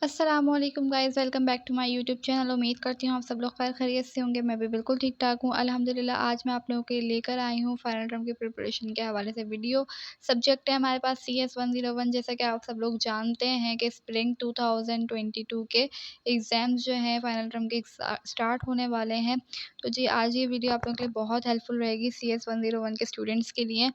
अस्सलामुअलैकुम guys, welcome back to my YouTube channel. उम्मीद करती हूँ आप सब लोग खैर खैरियत से होंगे। मैं भी बिल्कुल ठीक-ठाक हूँ अल्हम्दुलिल्लाह। आज मैं आप लोगों के लिए लेकर आई हूँ फाइनल टर्म की प्रिपरेशन के हवाले से वीडियो। सब्जेक्ट है हमारे पास CS 101। जैसा कि आप सब लोग जानते हैं कि स्प्रिंग 2022 के एग्ज़ाम्स जो हैं फाइनल टर्म के स्टार्ट होने वाले हैं। तो जी आज ये वीडियो आप लोगों के लिए बहुत हेल्पफुल रहेगी CS 101 के स्टूडेंट्स के लिए।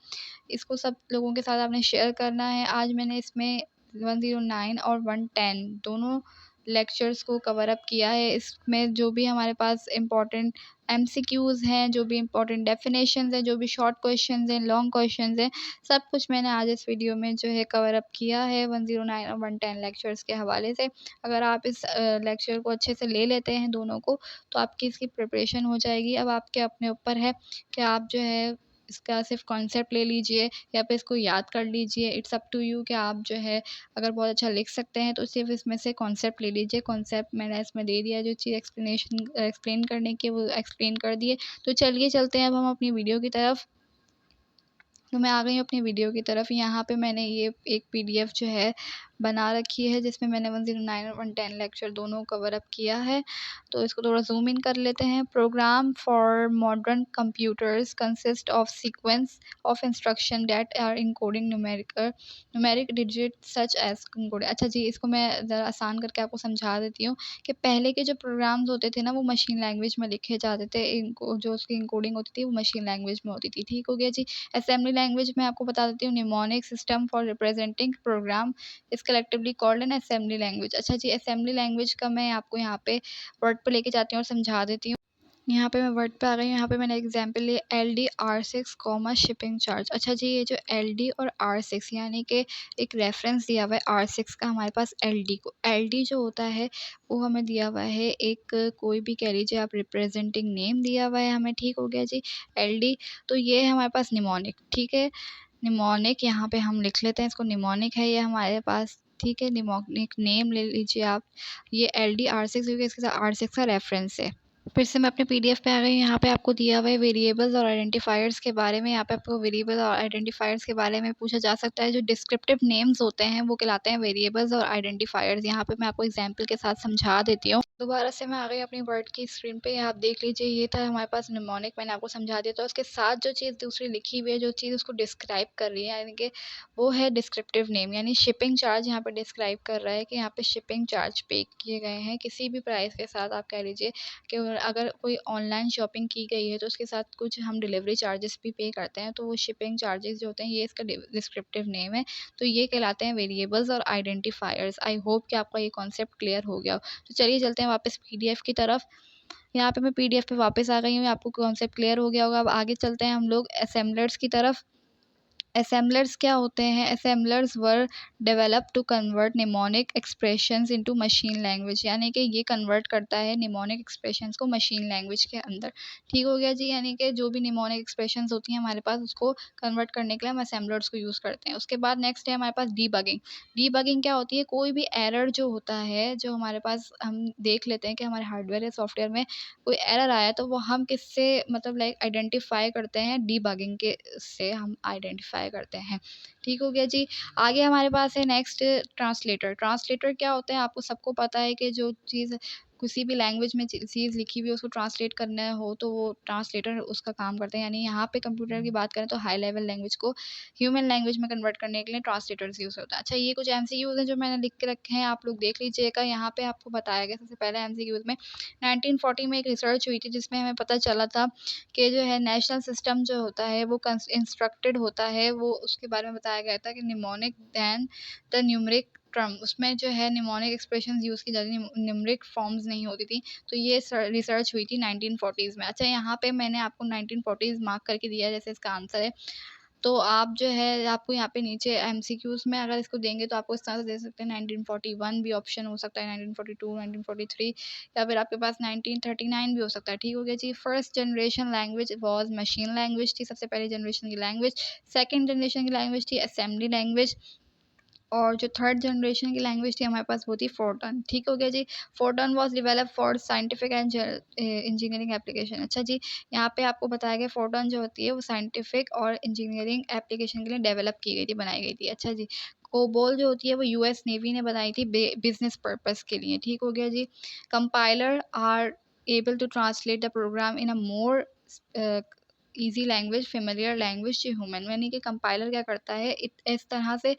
इसको सब लोगों के साथ आपने शेयर करना है। आज मैंने इसमें 109 और 110 दोनों लेक्चर्स को कवर अप किया है। इसमें जो भी हमारे पास इम्पोर्टेंट MCQs हैं, जो भी इम्पोर्टेंट डेफिनेशंस हैं, जो भी शॉर्ट क्वेश्चंस हैं, लॉन्ग क्वेश्चंस हैं, सब कुछ मैंने आज इस वीडियो में जो है कवर अप किया है 109 और 110 लेक्चर्स के हवाले से। अगर आप इस लेक्चर को अच्छे से ले लेते हैं दोनों को, तो आपकी इसकी प्रिपरेशन हो जाएगी। अब आपके अपने ऊपर है कि आप जो है इसका सिर्फ कॉन्सेप्ट ले लीजिए या फिर इसको याद कर लीजिए। इट्स अप टू यू कि आप जो है अगर बहुत अच्छा लिख सकते हैं तो सिर्फ इसमें से कॉन्सेप्ट ले लीजिए। कॉन्सेप्ट मैंने इसमें दे दिया, जो चीज़ एक्सप्लेन करने की वो एक्सप्लेन कर दिए। तो चलिए चलते हैं अब हम अपनी वीडियो की तरफ। तो मैं आ गई हूँ अपनी वीडियो की तरफ। यहाँ पे मैंने ये एक PDF जो है बना रखी है, जिसमें मैंने 109 और 110 लेक्चर दोनों कवर अप किया है। तो इसको थोड़ा ज़ूम इन कर लेते हैं। Program for modern computers consist of sequence of instruction that are encoding numeric digit such as encoding. अच्छा जी, इसको मैं ज़रा आसान करके आपको समझा देती हूँ कि पहले के जो प्रोग्राम्स होते थे ना, वो मशीन लैंग्वेज में लिखे जाते थे। इनको जो उसकी इनकोडिंग होती थी वो मशीन लैंग्वेज में होती थी। ठीक हो गया जी। असेंबली लैंग्वेज में आपको बता देती हूँ, mnemonic system for representing program is collectively called an assembly language. अच्छा जी, असेंबली लैंग्वेज का मैं आपको यहाँ पे वर्ड पे लेके जाती हूँ और समझा देती हूँ। यहाँ पे मैं वर्ड पे आ गई हूँ। यहाँ पे मैंने एग्जाम्पल लिया LD/R6 कॉमा शिपिंग चार्ज। अच्छा जी, ये जो LD और R6 यानी कि एक रेफरेंस दिया हुआ है R6 का हमारे पास LD को। LD जो होता है वो हमें दिया हुआ है एक कोई भी कह लीजिए आप रिप्रेजेंटिंग नेम दिया हुआ है हमें। ठीक हो गया जी। LD तो ये है हमारे पास निमोनिक। ठीक है, निमोनिक यहाँ पे हम लिख लेते हैं, इसको निमोनिक है ये हमारे पास। ठीक है, निमोनिक नेम ले लीजिए आप। ये LD/R6 क्योंकि इसके साथ R6 का रेफरेंस है। फिर से मैं अपने PDF पे आ गई। यहाँ पे आपको दिया हुआ है वेरिएबल्स और आइडेंटिफायर्स के बारे में। यहाँ पे आपको वेरिएबल और आइडेंटिफायर्स के बारे में पूछा जा सकता है। जो डिस्क्रिप्टिव नेम्स होते हैं वो कहलाते हैं वेरिएबल्स और आइडेंटिफायर्स। यहाँ पे मैं आपको एग्जांपल के साथ समझा देती हूँ। दोबारा से मैं आ गई अपनी वर्ड की स्क्रीन पे। आप देख लीजिए, ये था हमारे पास निमोनिक, मैंने आपको समझा दिया। तो उसके साथ जो चीज़ दूसरी लिखी हुई है, जो चीज़ उसको डिस्क्राइब कर रही है, यानी कि वो है डिस्क्रिप्टिव नेम। यानी शिपिंग चार्ज यहाँ पे डिस्क्राइब कर रहा है कि यहाँ पे शिपिंग चार्ज पे किए गए हैं किसी भी प्राइस के साथ। आप कह लीजिए कि अगर कोई ऑनलाइन शॉपिंग की गई है तो उसके साथ कुछ हम डिलीवरी चार्जेस भी पे करते हैं, तो वो शिपिंग चार्जेस जो होते हैं ये इसका डिस्क्रिप्टिव नेम है। तो ये कहलाते हैं वेरिएबल्स और आइडेंटिफायर्स। आई होप कि आपका ये कॉन्सेप्ट क्लियर हो गया हो। तो चलिए चलते हैं वापस PDF की तरफ। यहाँ पे मैं PDF पे वापस आ गई हूँ। आपको कॉन्सेप्ट क्लियर हो गया होगा। अब आगे चलते हैं हम लोग असेंबलर्स की तरफ। असेंबलर्स क्या होते हैं? Assemblers were develop to convert mnemonic expressions into machine language. यानी कि ये कन्वर्ट करता है निमोनिक एक्सप्रेशंस को मशीन लैंग्वेज के अंदर। ठीक हो गया जी। यानी कि जो भी निमोनिक एक्सप्रेशंस होती हैं हमारे पास, उसको कन्वर्ट करने के लिए हम असेंबलर्स को यूज़ करते हैं। उसके बाद नेक्स्ट है हमारे पास डीबगिंग। डीबगिंग क्या होती है? कोई भी एरर जो होता है, जो हमारे पास हम देख लेते हैं कि हमारे हार्डवेयर या सॉफ्टवेयर में कोई एरर आया, तो वो हम किससे मतलब लाइक आइडेंटिफ़ाई करते हैं? डीबगिंग के से हम आइडेंटिफ़ाई करते हैं। ठीक हो गया जी। आगे हमारे पास है नेक्स्ट ट्रांसलेटर। ट्रांसलेटर क्या होते हैं? आपको सबको पता है कि जो चीज़ किसी भी लैंग्वेज में चीज़ लिखी हुई है उसको ट्रांसलेट करना हो तो वो ट्रांसलेटर उसका काम करते हैं। यानी यहाँ पे कंप्यूटर की बात करें तो हाई लेवल लैंग्वेज को ह्यूमन लैंग्वेज में कन्वर्ट करने के लिए ट्रांसलेटर्स यूज़ होता है। अच्छा, ये कुछ MCQs हैं जो मैंने लिख के रखे हैं, आप लोग देख लीजिएगा। यहाँ पे आपको बताया गया सबसे पहले MCQs में 1940 में एक रिसर्च हुई थी जिसमें हमें पता चला था कि जो है नेशनल सिस्टम जो होता है वो इंस्ट्रक्टेड होता है। वो उसके बारे में बताया गया था कि mnemonic than the numeric term. उसमें जो है निमोनिक एक्सप्रेशंस यूज़ की जाती थी, न्यूमरिक फॉर्म्स नहीं होती थी। तो ये रिसर्च हुई थी 1940s में। अच्छा, यहाँ पे मैंने आपको 1940s मार्क करके दिया है जैसे इसका आंसर है। तो आप जो है आपको यहाँ पे नीचे MCQs में अगर इसको देंगे तो आपको इस तरह से दे सकते हैं। 1941 भी ऑप्शन हो सकता है, 1942, 1943 या फिर आपके पास 1939 भी हो सकता है। ठीक हो गया जी। First generation language was machine language थी, सबसे पहली जनरेशन की लैंग्वेज। सेकंड जनरेशन की लैंग्वेज थी असेंबली लैंग्वेज। और जो थर्ड जनरेशन की लैंग्वेज थी हमारे पास वो थी फोर्टन। ठीक हो गया जी। Fortran was developed for scientific and engineering application. अच्छा जी, यहाँ पे आपको बताया गया फोर्टन जो होती है वो साइंटिफिक और इंजीनियरिंग एप्लीकेशन के लिए डेवलप की गई थी, बनाई गई थी। अच्छा जी, कोबोल जो होती है वो यूएस नेवी ने बनाई थी बिजनेस पर्पस के लिए, ठीक हो गया जी। Compiler are able to translate the program in a more easy language, familiar language to human, यानी कि कंपाइलर क्या करता है, इस तरह से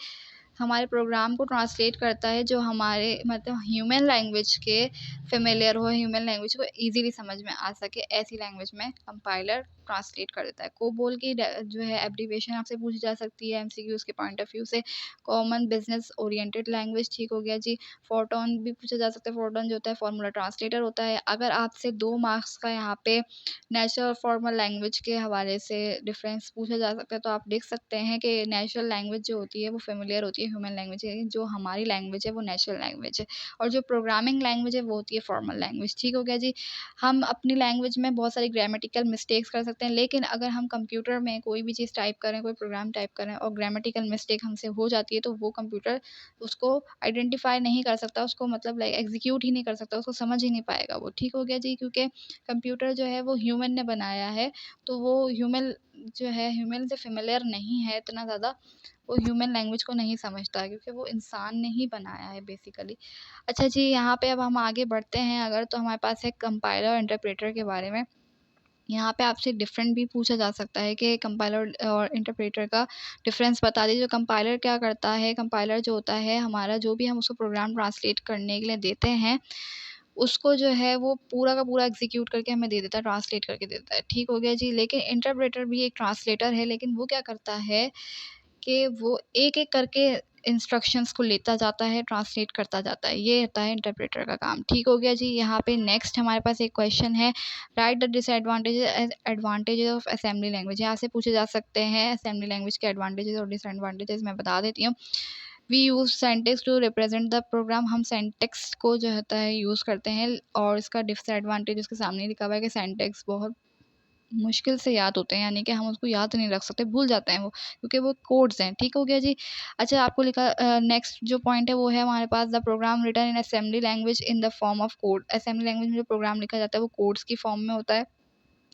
हमारे प्रोग्राम को ट्रांसलेट करता है जो हमारे मतलब ह्यूमन लैंग्वेज के फेमिलियर हो, ह्यूमन लैंग्वेज को इजीली समझ में आ सके, ऐसी लैंग्वेज में कंपाइलर ट्रांसलेट कर देता है। कोबोल की जो है एब्रीविएशन आपसे पूछी जा सकती है एमसीक्यूज के पॉइंट ऑफ व्यू से, कॉमन बिजनेस ओरिएंटेड लैंग्वेज, ठीक हो गया जी। फोटोन भी पूछा जा सकता है, फोटोन जो होता है फॉर्मूला ट्रांसलेटर होता है। अगर आपसे 2 मार्क्स का यहाँ पे नेचुरल और फॉर्मल लैंग्वेज के हवाले से डिफरेंस पूछा जा सकता है, तो आप देख सकते हैं कि नेचुरल लैंग्वेज जो होती है वो फेमिलियर होती है ह्यूमन लैंग्वेज है, जो हमारी लैंग्वेज है वो नेचुरल लैंग्वेज है, और जो प्रोग्रामिंग लैंग्वेज है वो होती है फॉर्मल लैंग्वेज, ठीक हो गया जी। हम अपनी लैंग्वेज में बहुत सारी ग्रामेटिकल मिस्टेक्स कर सकते हैं, लेकिन अगर हम कंप्यूटर में कोई भी चीज़ टाइप करें, कोई प्रोग्राम टाइप करें और ग्रामेटिकल मिस्टेक हमसे हो जाती है, तो वो कंप्यूटर उसको आइडेंटिफाई नहीं कर सकता, उसको मतलब लाइक एग्जीक्यूट ही नहीं कर सकता, उसको समझ ही नहीं पाएगा वो, ठीक हो गया जी। क्योंकि कंप्यूटर जो है वो ह्यूमन ने बनाया है, तो वो ह्यूमन जो है ह्यूमन से फेमिलियर नहीं है इतना ज़्यादा, वो ह्यूमन लैंग्वेज को नहीं समझता है, क्योंकि वो इंसान ने ही बनाया है बेसिकली। अच्छा जी, यहाँ पे अब हम आगे बढ़ते हैं अगर, तो हमारे पास है कंपाइलर और इंटरप्रेटर के बारे में। यहाँ पे आपसे डिफरेंट भी पूछा जा सकता है कि कंपाइलर और इंटरप्रेटर का डिफरेंस बता दीजिए। जो कंपाइलर क्या करता है, कंपाइलर जो होता है हमारा, जो भी हम उसको प्रोग्राम ट्रांसलेट करने के लिए देते हैं, उसको जो है वो पूरा का पूरा एग्जीक्यूट करके हमें दे देता है, ट्रांसलेट करके देता है, ठीक हो गया जी। लेकिन इंटरप्रेटर भी एक ट्रांसलेटर है, लेकिन वो क्या करता है कि वो एक-एक करके इंस्ट्रक्शंस को लेता जाता है, ट्रांसलेट करता जाता है, ये होता है इंटरप्रेटर का काम, ठीक हो गया जी। यहाँ पे नेक्स्ट हमारे पास एक क्वेश्चन है, write the disadvantages and advantages of assembly language. यहाँ से पूछे जा सकते हैं असेंबली लैंग्वेज के एडवांटेजेस और डिसएडवांटेजेस, मैं बता देती हूँ। We use syntax to represent the program, हम सिंटैक्स को जो होता है यूज़ करते हैं, और इसका डिसएडवांटेज उसके सामने लिखा हुआ है कि सिंटैक्स बहुत मुश्किल से याद होते हैं, यानी कि हम उसको याद नहीं रख सकते, भूल जाते हैं वो, क्योंकि वो कोड्स हैं, ठीक हो गया जी। अच्छा, आपको लिखा नेक्स्ट जो पॉइंट है वो है हमारे पास, the program written in assembly language in the form of code. Assembly language में जो प्रोग्राम लिखा जाता है वो कोड्स की फॉर्म में होता है,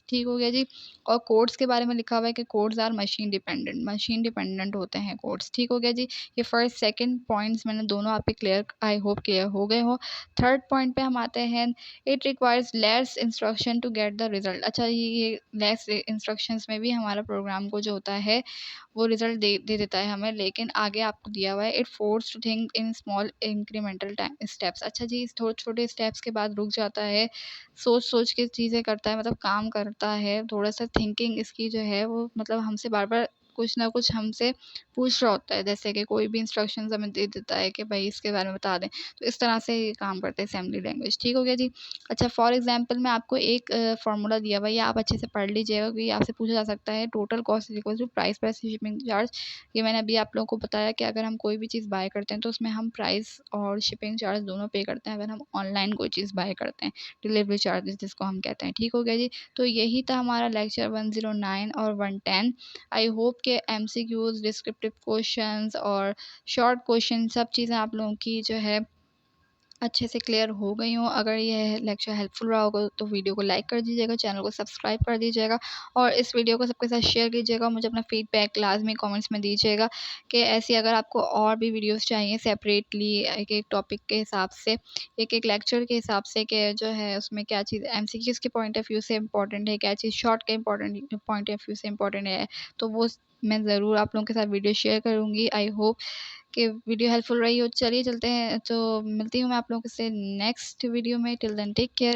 ठीक हो गया जी। और कोड्स के बारे में लिखा हुआ है कि कोड्स आर मशीन डिपेंडेंट होते हैं कोड्स, ठीक हो गया जी। ये फर्स्ट सेकंड पॉइंट्स मैंने दोनों आपके क्लियर, आई होप क्लियर हो गए हो। थर्ड पॉइंट पे हम आते हैं, it requires less instruction to get the result. अच्छा, ये लेस इंस्ट्रक्शंस में भी हमारा प्रोग्राम को जो होता है वो रिजल्ट दे देता है हमें, लेकिन आगे आपको दिया हुआ है, it force to think in small incremental steps. अच्छा जी, छोटे छोटे स्टेप्स के बाद रुक जाता है, सोच सोच के चीज़ें करता है, मतलब काम करता है, थोड़ा सा थिंकिंग इसकी जो है वो, मतलब हमसे बार बार कुछ ना कुछ हमसे पूछ रहा होता है, जैसे कि कोई भी इंस्ट्रक्शंस हमें दे देता है कि भाई इसके बारे में बता दें, तो इस तरह से ये काम करते हैं असेंबली लैंग्वेज, ठीक हो गया जी। अच्छा, फॉर एग्जांपल मैं आपको एक फार्मूला दिया हुआ है, ये आप अच्छे से पढ़ लीजिएगा, क्योंकि आपसे पूछा जा सकता है, total cost is equal to price plus shipping charge. ये मैंने अभी आप लोगों को बताया कि अगर हम कोई भी चीज़ बाय करते हैं तो उसमें हम प्राइस और शिपिंग चार्ज दोनों पे करते हैं, अगर हम ऑनलाइन कोई चीज़ बाय करते हैं, डिलीवरी चार्जेस जिसको हम कहते हैं, ठीक हो गया जी। तो यही था हमारा लेक्चर 109 और 110। आई होप के एमसीक्यूज, डिस्क्रिप्टिव क्वेश्चंस और शॉर्ट क्वेश्चन सब चीज़ें आप लोगों की जो है अच्छे से क्लियर हो गई हूँ। अगर ये लेक्चर हेल्पफुल रहा होगा तो वीडियो को लाइक कर दीजिएगा, चैनल को सब्सक्राइब कर दीजिएगा, और इस वीडियो को सबके साथ शेयर कीजिएगा। मुझे अपना फीडबैक लाजमी कमेंट्स में दीजिएगा कि ऐसी अगर आपको और भी वीडियोस चाहिए सेपरेटली, एक एक टॉपिक के हिसाब से, एक एक लेक्चर के हिसाब से, कि जो है उसमें क्या चीज़ एमसीक्यूज़ के पॉइंट ऑफ व्यू से इंपॉर्टेंट है, क्या चीज़ शॉर्ट के इंपॉर्टेंट पॉइंट ऑफ व्यू से इंपॉर्टेंट है, तो वो मैं ज़रूर आप लोगों के साथ वीडियो शेयर करूँगी। आई होप कि वीडियो हेल्पफुल रही हो। चलिए चलते हैं, तो मिलती हूँ मैं आप लोगों से नेक्स्ट वीडियो में। Till then take care.